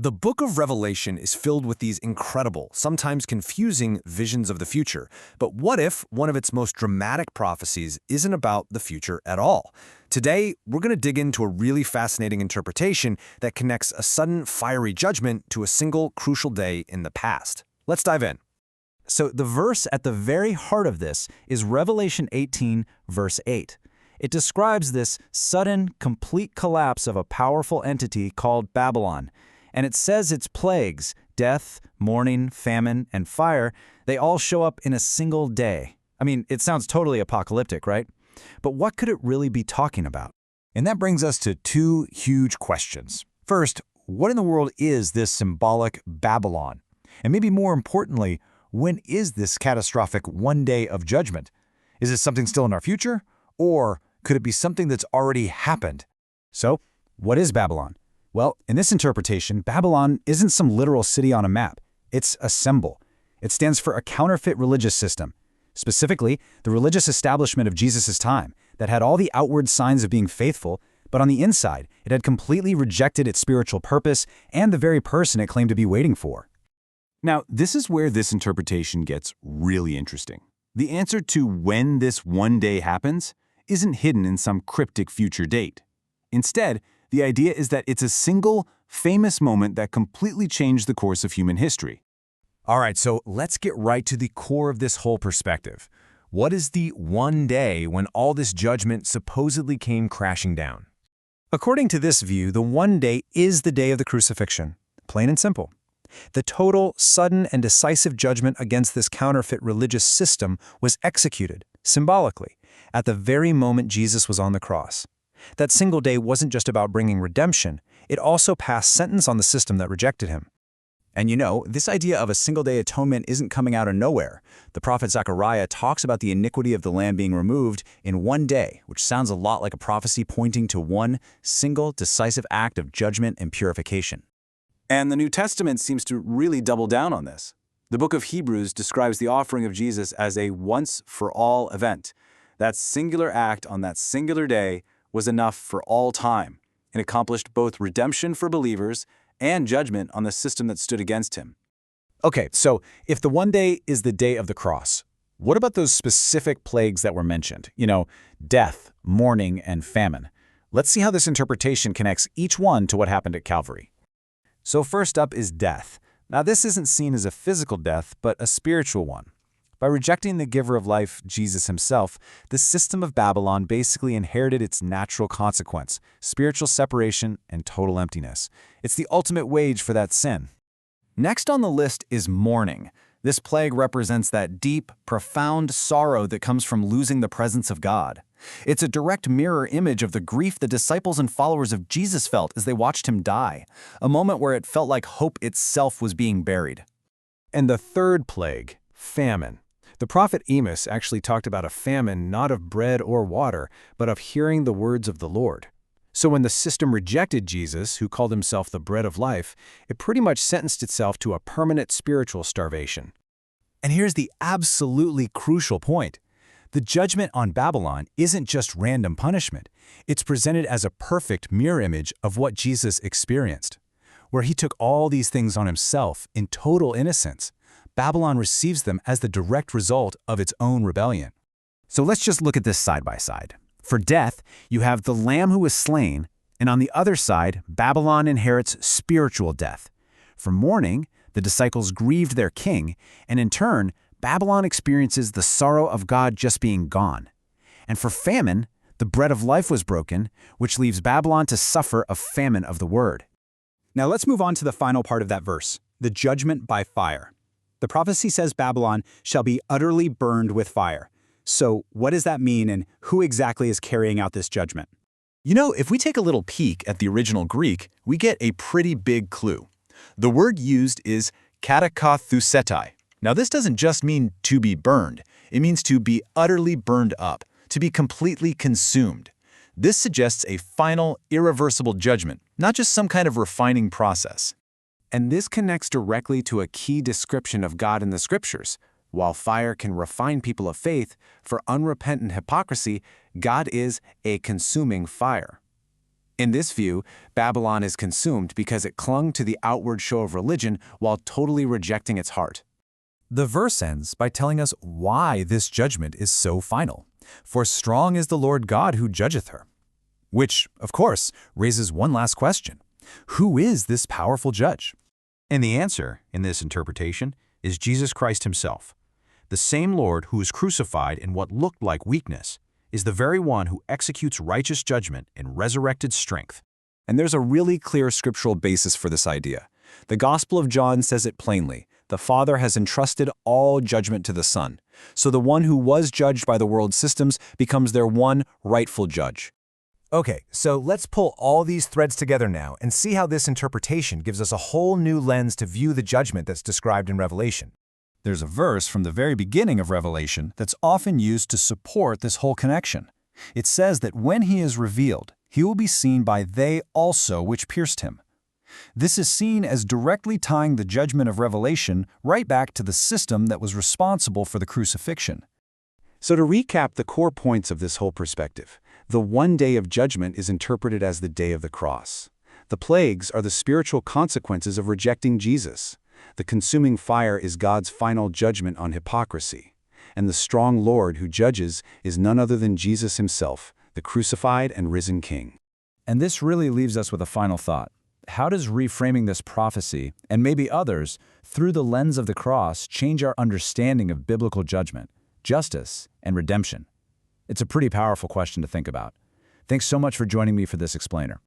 The book of Revelation is filled with these incredible, sometimes confusing visions of the future. But what if one of its most dramatic prophecies isn't about the future at all? Today, we're going to dig into a really fascinating interpretation that connects a sudden fiery judgment to a single crucial day in the past. Let's dive in. So the verse at the very heart of this is Revelation 18, verse 8. It describes this sudden, complete collapse of a powerful entity called Babylon. And it says its plagues, death, mourning, famine, and fire, they all show up in a single day. I mean, it sounds totally apocalyptic, right? But what could it really be talking about? And that brings us to two huge questions. First, what in the world is this symbolic Babylon? And maybe more importantly, when is this catastrophic one day of judgment? Is it something still in our future? Or could it be something that's already happened? So, what is Babylon? Well, in this interpretation, Babylon isn't some literal city on a map. It's a symbol. It stands for a counterfeit religious system, specifically the religious establishment of Jesus' time that had all the outward signs of being faithful, but on the inside, it had completely rejected its spiritual purpose and the very person it claimed to be waiting for. Now, this is where this interpretation gets really interesting. The answer to when this one day happens isn't hidden in some cryptic future date. Instead, the idea is that it's a single, famous moment that completely changed the course of human history. All right, so let's get right to the core of this whole perspective. What is the one day when all this judgment supposedly came crashing down? According to this view, the one day is the day of the crucifixion, plain and simple. The total, sudden, and decisive judgment against this counterfeit religious system was executed, symbolically, at the very moment Jesus was on the cross. That single day wasn't just about bringing redemption, it also passed sentence on the system that rejected him. And you know, this idea of a single-day atonement isn't coming out of nowhere. The prophet Zechariah talks about the iniquity of the land being removed in one day, which sounds a lot like a prophecy pointing to one single, decisive act of judgment and purification. And the New Testament seems to really double down on this. The book of Hebrews describes the offering of Jesus as a once-for-all event. That singular act on that singular day was enough for all time. It accomplished both redemption for believers and judgment on the system that stood against him. Okay, so if the one day is the day of the cross, what about those specific plagues that were mentioned? You know, death, mourning, and famine. Let's see how this interpretation connects each one to what happened at Calvary. So first up is death. Now this isn't seen as a physical death, but a spiritual one. By rejecting the giver of life, Jesus himself, the system of Babylon basically inherited its natural consequence, spiritual separation and total emptiness. It's the ultimate wage for that sin. Next on the list is mourning. This plague represents that deep, profound sorrow that comes from losing the presence of God. It's a direct mirror image of the grief the disciples and followers of Jesus felt as they watched him die, a moment where it felt like hope itself was being buried. And the third plague, famine. The prophet Amos actually talked about a famine not of bread or water, but of hearing the words of the Lord. So when the system rejected Jesus, who called himself the bread of life, it pretty much sentenced itself to a permanent spiritual starvation. And here's the absolutely crucial point. The judgment on Babylon isn't just random punishment. It's presented as a perfect mirror image of what Jesus experienced, where he took all these things on himself in total innocence. Babylon receives them as the direct result of its own rebellion. So let's just look at this side by side. For death, you have the Lamb who was slain, and on the other side, Babylon inherits spiritual death. For mourning, the disciples grieved their king, and in turn, Babylon experiences the sorrow of God just being gone. And for famine, the bread of life was broken, which leaves Babylon to suffer a famine of the word. Now let's move on to the final part of that verse, the judgment by fire. The prophecy says Babylon shall be utterly burned with fire. So what does that mean, and who exactly is carrying out this judgment? You know, if we take a little peek at the original Greek, we get a pretty big clue. The word used is katakathusetai. Now this doesn't just mean to be burned. It means to be utterly burned up, to be completely consumed. This suggests a final, irreversible judgment, not just some kind of refining process. And this connects directly to a key description of God in the Scriptures. While fire can refine people of faith, for unrepentant hypocrisy, God is a consuming fire. In this view, Babylon is consumed because it clung to the outward show of religion while totally rejecting its heart. The verse ends by telling us why this judgment is so final. For strong is the Lord God who judgeth her. Which, of course, raises one last question. Who is this powerful judge? And the answer, in this interpretation, is Jesus Christ himself. The same Lord who was crucified in what looked like weakness is the very one who executes righteous judgment in resurrected strength. And there's a really clear scriptural basis for this idea. The Gospel of John says it plainly. The Father has entrusted all judgment to the Son. So the one who was judged by the world's systems becomes their one rightful judge. Okay, so let's pull all these threads together now and see how this interpretation gives us a whole new lens to view the judgment that's described in Revelation. There's a verse from the very beginning of Revelation that's often used to support this whole connection. It says that when he is revealed, he will be seen by they also which pierced him. This is seen as directly tying the judgment of Revelation right back to the system that was responsible for the crucifixion. So to recap the core points of this whole perspective, the one day of judgment is interpreted as the day of the cross. The plagues are the spiritual consequences of rejecting Jesus. The consuming fire is God's final judgment on hypocrisy. And the strong Lord who judges is none other than Jesus himself, the crucified and risen King. And this really leaves us with a final thought. How does reframing this prophecy, and maybe others, through the lens of the cross change our understanding of biblical judgment, justice, and redemption? It's a pretty powerful question to think about. Thanks so much for joining me for this explainer.